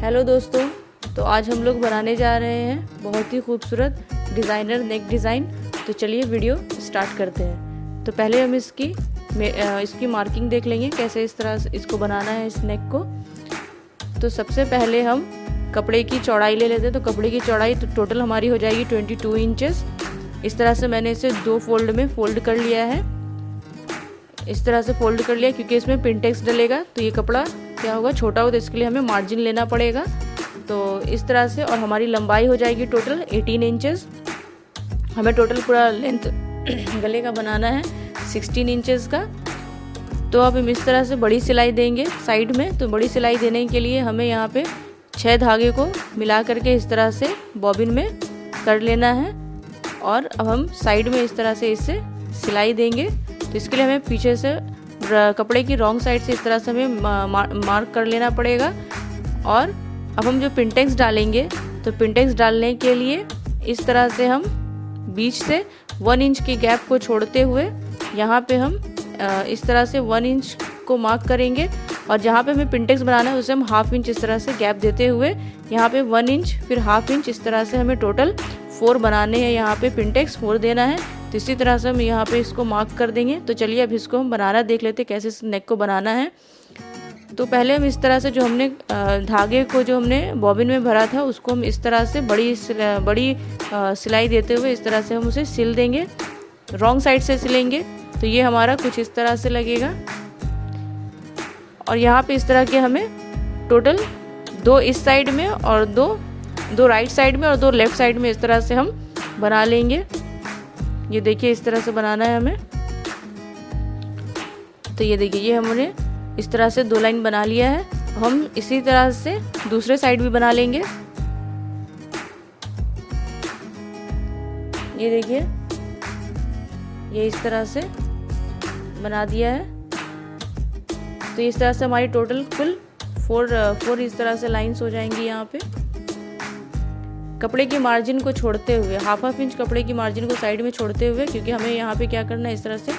Hello दोस्तों, तो आज हम लोग बनाने जा रहे हैं बहुत ही खूबसूरत डिज़ाइनर नेक डिज़ाइन। तो चलिए वीडियो स्टार्ट करते हैं। तो पहले हम इसकी मार्किंग देख लेंगे कैसे इस तरह से इसको बनाना है इस नेक को। तो सबसे पहले हम कपड़े की चौड़ाई ले लेते हैं। तो कपड़े की चौड़ाई तो टोटल हमारी हो जाएगी 22 इंचेस। इस तरह से मैंने इसे 2 फोल्ड में फोल्ड कर लिया है। इस तरह से फोल्ड कर लिया क्योंकि इसमें पिनटेक्स डलेगा तो ये कपड़ा क्या होगा, छोटा होगा, तो इसके लिए हमें मार्जिन लेना पड़ेगा। तो इस तरह से, और हमारी लंबाई हो जाएगी टोटल 18 इंचेस। हमें टोटल पूरा लेंथ गले का बनाना है 16 इंचेस का। तो अब हम इस तरह से बड़ी सिलाई देंगे साइड में। तो बड़ी सिलाई देने के लिए हमें यहाँ पे 6 धागे को मिला करके इस तरह से बॉबिन में कर लेना है। और अब हम साइड में इस तरह से इससे सिलाई देंगे। तो इसके लिए हमें पीछे से कपड़े की रॉन्ग साइड से इस तरह से हमें मार्क कर लेना पड़ेगा। और अब हम जो पिनटेक्स डालेंगे, तो पिनटेक्स डालने के लिए इस तरह से हम बीच से 1 इंच की गैप को छोड़ते हुए यहाँ पे हम इस तरह से 1 इंच को मार्क करेंगे। और जहाँ पे हमें पिनटेक्स बनाना है उसे हम 1/2 इंच इस तरह से गैप देते हुए यहाँ पे 1 इंच फिर 1/2 इंच इस तरह से हमें टोटल 4 बनाने हैं। यहाँ पे पिनटेक्स 4 देना है। तो इसी तरह से हम यहाँ पे इसको मार्क कर देंगे। तो चलिए अब इसको हम बनाना देख लेते हैं कैसे इस नेक को बनाना है। तो पहले हम इस तरह से जो हमने धागे को जो हमने बॉबिन में भरा था उसको हम इस तरह से बड़ी सिलाई देते हुए इस तरह से हम उसे सिल देंगे। रॉन्ग साइड से सिलेंगे तो ये हमारा कुछ इस तरह से लगेगा। और यहाँ पे इस तरह के हमें टोटल 2 इस साइड में और दो राइट साइड में और 2 लेफ्ट साइड में इस तरह से हम बना लेंगे। ये देखिए इस तरह से बनाना है हमें। तो ये देखिए ये हमने इस तरह से 2 लाइन बना लिया है। हम इसी तरह से दूसरे साइड भी बना लेंगे। ये देखिए ये इस तरह से बना दिया है। तो इस तरह से हमारी टोटल कुल 4 इस तरह से लाइंस हो जाएंगी। यहाँ पे कपड़े की मार्जिन को छोड़ते हुए 1/2 इंच कपड़े की मार्जिन को साइड में छोड़ते हुए, क्योंकि हमें यहाँ पे क्या करना है, इस तरह से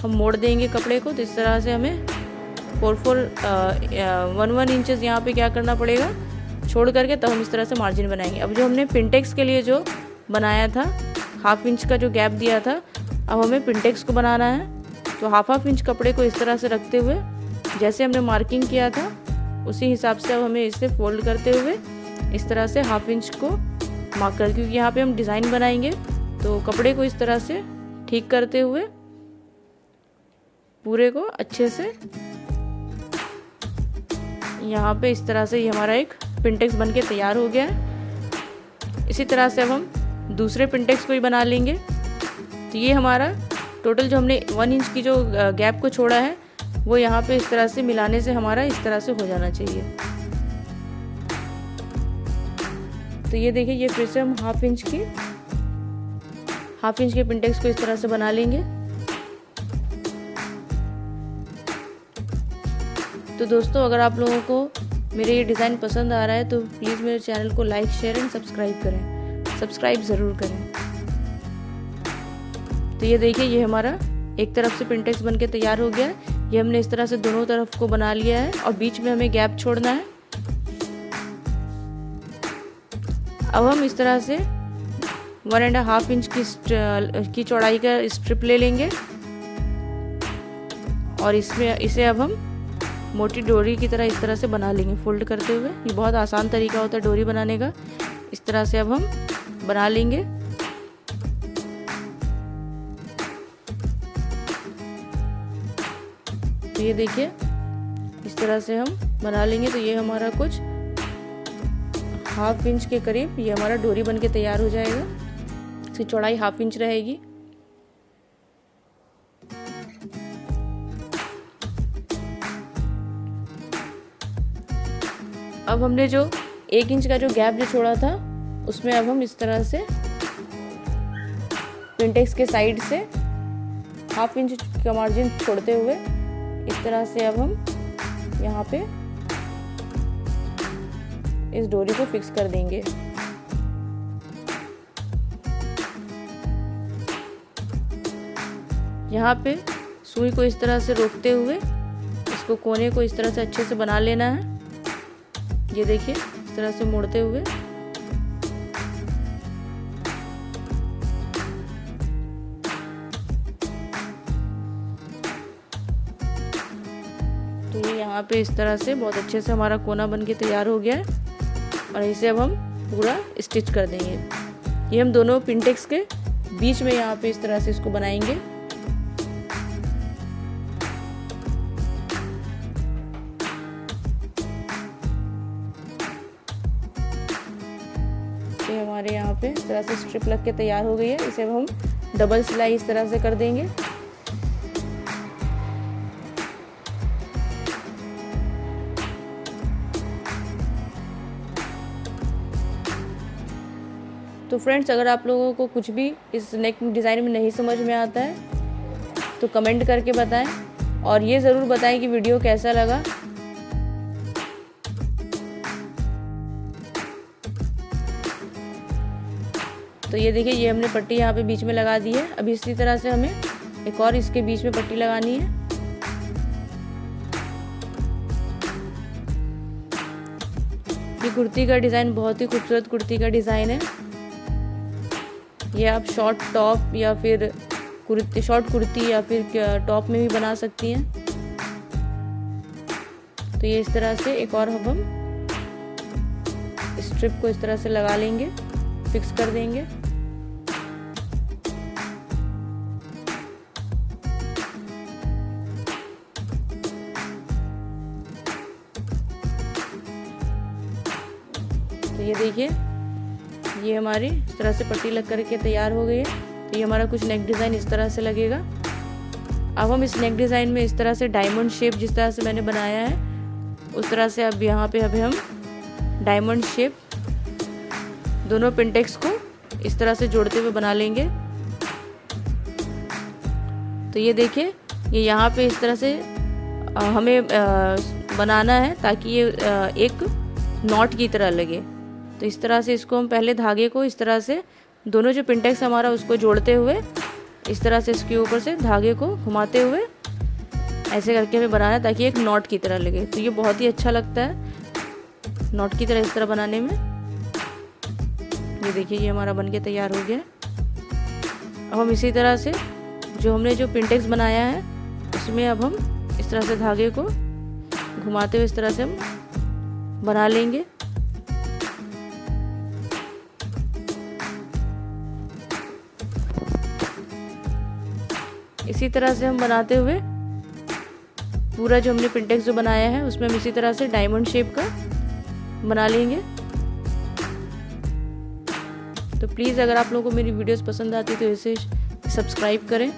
हम मोड़ देंगे कपड़े को। तो इस तरह से हमें 1 इंचेस यहाँ पे क्या करना पड़ेगा, छोड़ करके तब हम इस तरह से मार्जिन बनाएंगे। अब जो हमने पिनटेक्स के लिए जो बनाया था 1/2 इंच का जो गैप दिया था, अब हमें पिनटेक्स को बनाना है। तो 1/2 इंच कपड़े को इस तरह से रखते हुए जैसे हमने मार्किंग किया था उसी हिसाब से अब हमें इसे फोल्ड करते हुए इस तरह से 1/2 इंच को मार्क कर, क्योंकि यहाँ पे हम डिज़ाइन बनाएंगे तो कपड़े को इस तरह से ठीक करते हुए पूरे को अच्छे से यहाँ पे इस तरह से ये हमारा एक पिनटेक्स बन के तैयार हो गया है। इसी तरह से अब हम दूसरे पिनटेक्स को भी बना लेंगे। तो ये हमारा टोटल जो हमने 1 इंच की जो गैप को छोड़ा है वो यहाँ पे इस तरह से मिलाने से हमारा इस तरह से हो जाना चाहिए। तो ये देखिए ये फिर से हम 1/2 इंच के पिनटेक्स को इस तरह से बना लेंगे। तो दोस्तों, अगर आप लोगों को मेरे ये डिज़ाइन पसंद आ रहा है तो प्लीज़ मेरे चैनल को लाइक, शेयर एंड सब्सक्राइब करें। सब्सक्राइब ज़रूर करें। तो ये देखिए ये हमारा एक तरफ से पिनटेक्स बन के तैयार हो गया है। ये हमने इस तरह से दोनों तरफ को बना लिया है और बीच में हमें गैप छोड़ना है। अब हम इस तरह से 1.5 इंच की चौड़ाई का स्ट्रिप ले लेंगे और इसे अब हम मोटी डोरी की तरह इस तरह से बना लेंगे फोल्ड करते हुए। ये बहुत आसान तरीका होता है डोरी बनाने का। इस तरह से अब हम बना लेंगे। तो ये देखिए इस तरह से हम बना लेंगे। तो ये हमारा कुछ 1/2 इंच के करीब ये हमारा डोरी बन के तैयार हो जाएगा। इसकी चौड़ाई 1/2 इंच रहेगी। अब हमने जो 1 इंच का जो गैप जो छोड़ा था उसमें अब हम इस तरह से पिनटेक्स के साइड से 1/2 इंच का मार्जिन छोड़ते हुए इस तरह से अब हम यहाँ पे इस डोरी को फिक्स कर देंगे। यहाँ पे सुई को इस तरह से रोकते हुए इसको कोने को इस तरह से अच्छे से बना लेना है। ये देखिए इस तरह से मोड़ते हुए। तो ये यहाँ पे इस तरह से बहुत अच्छे से हमारा कोना बन के तैयार हो गया है और इसे अब हम पूरा स्टिच कर देंगे। ये हम दोनों पिनटेक्स के बीच में यहाँ पे इस तरह से इसको बनाएंगे। ये हमारे यहाँ पे इस तरह से स्ट्रिप लग के तैयार हो गई है। इसे अब हम डबल सिलाई इस तरह से कर देंगे। तो फ्रेंड्स, अगर आप लोगों को कुछ भी इस नेक डिज़ाइन में नहीं समझ में आता है तो कमेंट करके बताएं और ये ज़रूर बताएं कि वीडियो कैसा लगा। तो ये देखिए, ये हमने पट्टी यहाँ पे बीच में लगा दी है। अब इसी तरह से हमें एक और इसके बीच में पट्टी लगानी है। ये कुर्ती का डिज़ाइन बहुत ही खूबसूरत कुर्ती का डिज़ाइन है। ये आप शॉर्ट टॉप या फिर शॉर्ट कुर्ती या फिर टॉप में भी बना सकती हैं। तो ये इस तरह से एक और हम स्ट्रिप को इस तरह से लगा लेंगे, फिक्स कर देंगे। तो ये देखिए, ये हमारी इस तरह से पट्टी लग करके तैयार हो गई है। तो ये हमारा कुछ नेक डिज़ाइन इस तरह से लगेगा। अब हम इस नेक डिज़ाइन में इस तरह से डायमंड शेप जिस तरह से मैंने बनाया है उस तरह से अब यहाँ पे अभी हम डायमंड शेप दोनों पिनटेक्स को इस तरह से जोड़ते हुए बना लेंगे। तो ये देखिए, ये यहाँ पे इस तरह से हमें बनाना है ताकि ये एक नॉट की तरह लगे। तो इस तरह से इसको हम पहले धागे को इस तरह से दोनों जो पिनटेक्स हमारा उसको जोड़ते हुए इस तरह से इसके ऊपर से धागे को घुमाते हुए ऐसे करके हमें बनाना है ताकि एक नॉट की तरह लगे। तो ये बहुत ही अच्छा लगता है नॉट की तरह इस तरह बनाने में। ये देखिए, ये हमारा बनके तैयार हो गया। अब हम इसी तरह से जो हमने जो पिनटेक्स बनाया है उसमें अब हम इस तरह से धागे को घुमाते हुए इस तरह से हम बना लेंगे। इसी तरह से हम बनाते हुए पूरा जो हमने पिनटेक्स जो बनाया है उसमें हम इसी तरह से डायमंड शेप का बना लेंगे। तो प्लीज़ अगर आप लोगों को मेरी वीडियोस पसंद आती तो इसे सब्सक्राइब करें।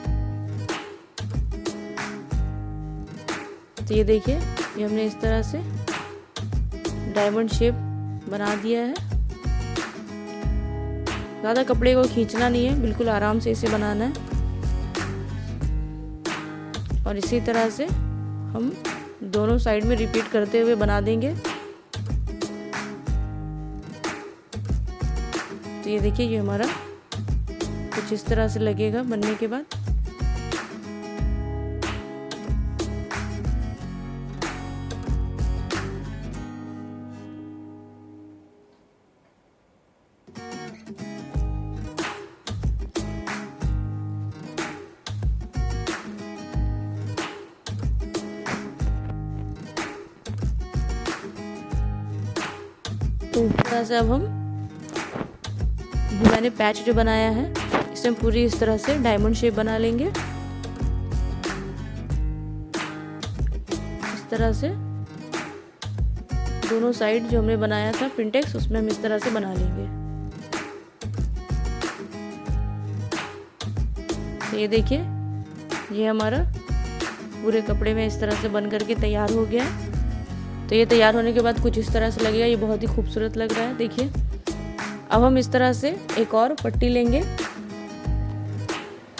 तो ये देखिए, ये हमने इस तरह से डायमंड शेप बना दिया है। ज़्यादा कपड़े को खींचना नहीं है, बिल्कुल आराम से इसे बनाना है। और इसी तरह से हम दोनों साइड में रिपीट करते हुए बना देंगे। तो ये देखिए, ये हमारा कुछ इस तरह से लगेगा बनने के बाद। तो इस तरह से अब हम मैंने पैच जो बनाया है इसे हम पूरी इस तरह से डायमंड शेप बना लेंगे। इस तरह से दोनों साइड जो हमने बनाया था पिनटेक्स उसमें हम इस तरह से बना लेंगे। तो ये देखिए, ये हमारा पूरे कपड़े में इस तरह से बन करके तैयार हो गया है। तो ये तैयार होने के बाद कुछ इस तरह से लगेगा। ये बहुत ही खूबसूरत लग रहा है। देखिए, अब हम इस तरह से एक और पट्टी लेंगे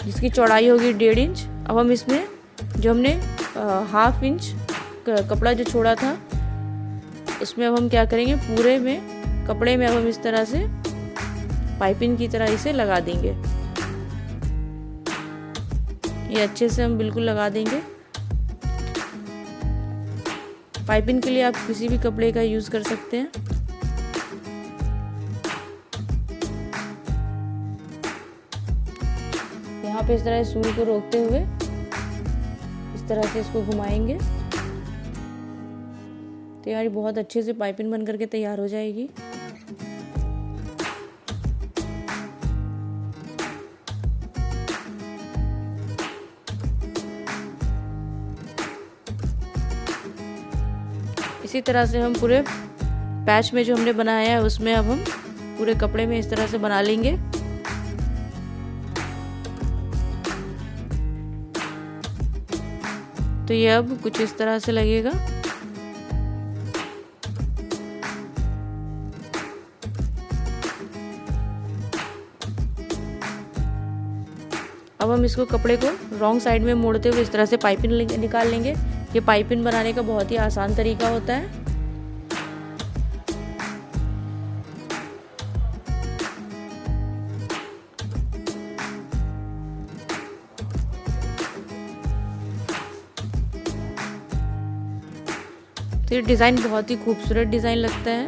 जिसकी चौड़ाई होगी 1.5 इंच। अब हम इसमें जो हमने 1/2 इंच कपड़ा जो छोड़ा था उसमें अब हम क्या करेंगे, पूरे में कपड़े में अब हम इस तरह से पाइपिंग की तरह इसे लगा देंगे। ये अच्छे से हम बिल्कुल लगा देंगे। पाइपिंग के लिए आप किसी भी कपड़े का यूज़ कर सकते हैं। यहाँ पे इस तरह सुई को रोकते हुए इस तरह से इसको घुमाएंगे तो यार बहुत अच्छे से पाइपिंग बन करके तैयार हो जाएगी। इसी तरह से हम पूरे पैच में जो हमने बनाया है उसमें अब हम पूरे कपड़े में इस तरह से बना लेंगे। तो ये अब कुछ इस तरह से लगेगा। अब हम इसको कपड़े को रॉन्ग साइड में मोड़ते हुए इस तरह से पाइपिंग निकाल लेंगे। ये पाइपिंग बनाने का बहुत ही आसान तरीका होता है। तो ये डिज़ाइन बहुत ही खूबसूरत डिज़ाइन लगता है।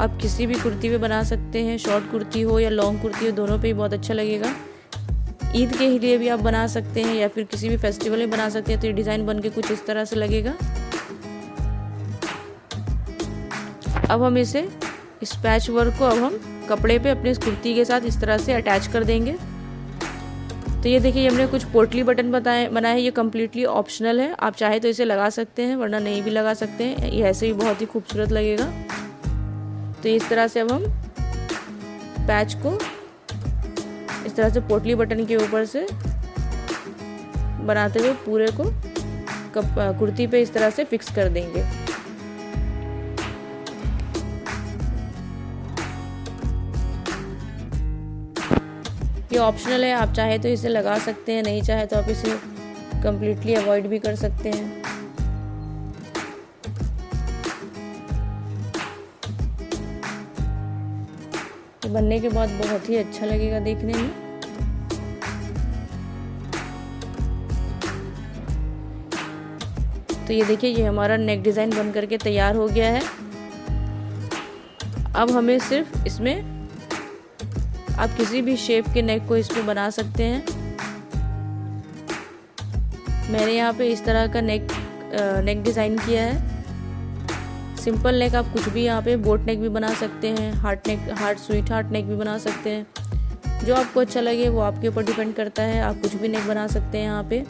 आप किसी भी कुर्ती पे बना सकते हैं, शॉर्ट कुर्ती हो या लॉन्ग कुर्ती हो, दोनों पे ही बहुत अच्छा लगेगा। ईद के लिए भी आप बना सकते हैं या फिर किसी भी फेस्टिवल में बना सकते हैं। तो ये डिज़ाइन बन के कुछ इस तरह से लगेगा। अब हम इस पैच वर्क को अब हम कपड़े पे अपने इस कुर्ती के साथ इस तरह से अटैच कर देंगे। तो ये देखिए, हमने कुछ पोटली बटन बनाए हैं। ये कम्प्लीटली ऑप्शनल है, आप चाहे तो इसे लगा सकते हैं वरना नहीं भी लगा सकते हैं। ये ऐसे ही बहुत ही खूबसूरत लगेगा। तो इस तरह से अब हम पैच को इस तरह से पोटली बटन के ऊपर से बनाते हुए पूरे को कुर्ती पे इस तरह से फिक्स कर देंगे। ये ऑप्शनल है, आप चाहे तो इसे लगा सकते हैं, नहीं चाहे तो आप इसे कम्प्लीटली अवॉइड भी कर सकते हैं। बनने के बाद बहुत ही अच्छा लगेगा देखने में। तो ये देखिए, ये हमारा नेक डिज़ाइन बन करके तैयार हो गया है। अब हमें सिर्फ इसमें आप किसी भी शेप के नेक को इसमें बना सकते हैं। मैंने यहाँ पे इस तरह का नेक डिज़ाइन किया है। सिंपल नेक आप कुछ भी यहाँ पे बोट नेक भी बना सकते हैं, स्वीट हार्ट नेक भी बना सकते हैं। जो आपको अच्छा लगे वो आपके ऊपर डिपेंड करता है। आप कुछ भी नेक बना सकते हैं यहाँ पे।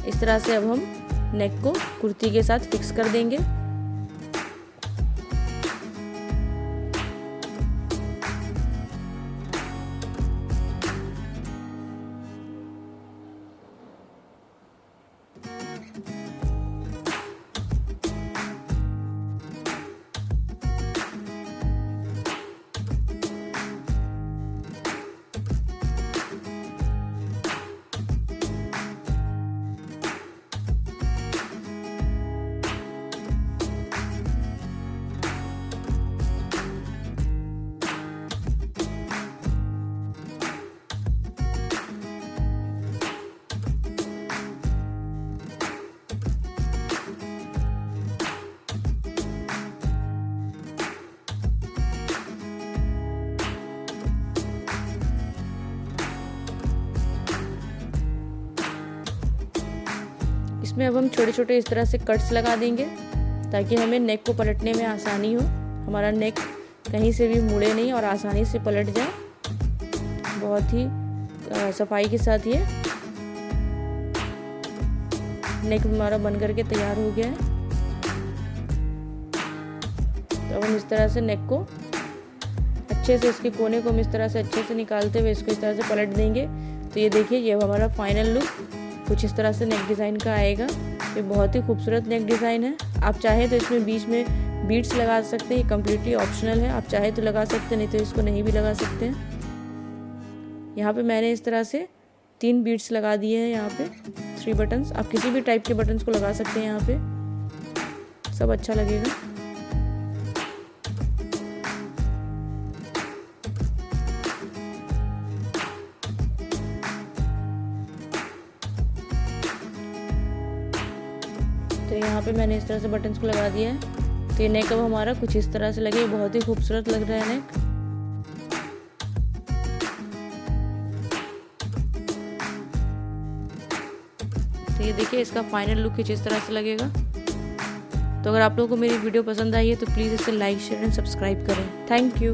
इस तरह से अब हम नेक को कुर्ती के साथ फिक्स कर देंगे। इसमें अब हम छोटे छोटे इस तरह से कट्स लगा देंगे ताकि हमें नेक को पलटने में आसानी हो। हमारा नेक कहीं से भी मुड़े नहीं और आसानी से पलट जाए। बहुत ही सफाई के साथ ये नेक हमारा बन करके तैयार हो गया है। तो अब हम इस तरह से नेक को अच्छे से, इसके कोने को हम इस तरह से अच्छे से निकालते हुए इसको इस तरह से पलट देंगे। तो ये देखिए, ये हमारा फाइनल लुक कुछ इस तरह से नेक डिज़ाइन का आएगा। ये बहुत ही खूबसूरत नेक डिज़ाइन है। आप चाहे तो इसमें बीच में बीड्स लगा सकते हैं, ये कम्प्लीटली ऑप्शनल है। आप चाहे तो लगा सकते हैं, नहीं तो इसको नहीं भी लगा सकते हैं। यहाँ पे मैंने इस तरह से 3 बीड्स लगा दिए हैं। यहाँ पे 3 बटन्स, आप किसी भी टाइप के बटन्स को लगा सकते हैं। यहाँ पे सब अच्छा लगेगा। तो यहाँ पे मैंने इस तरह से बटन्स को लगा दिया है। तो ये नेक अब हमारा कुछ इस तरह से लगे, बहुत ही खूबसूरत लग रहा है नेक। तो ये देखिए इसका फाइनल लुक कुछ इस तरह से लगेगा। तो अगर आप लोगों को मेरी वीडियो पसंद आई है तो प्लीज़ इसे लाइक शेयर एंड सब्सक्राइब करें। Thank you.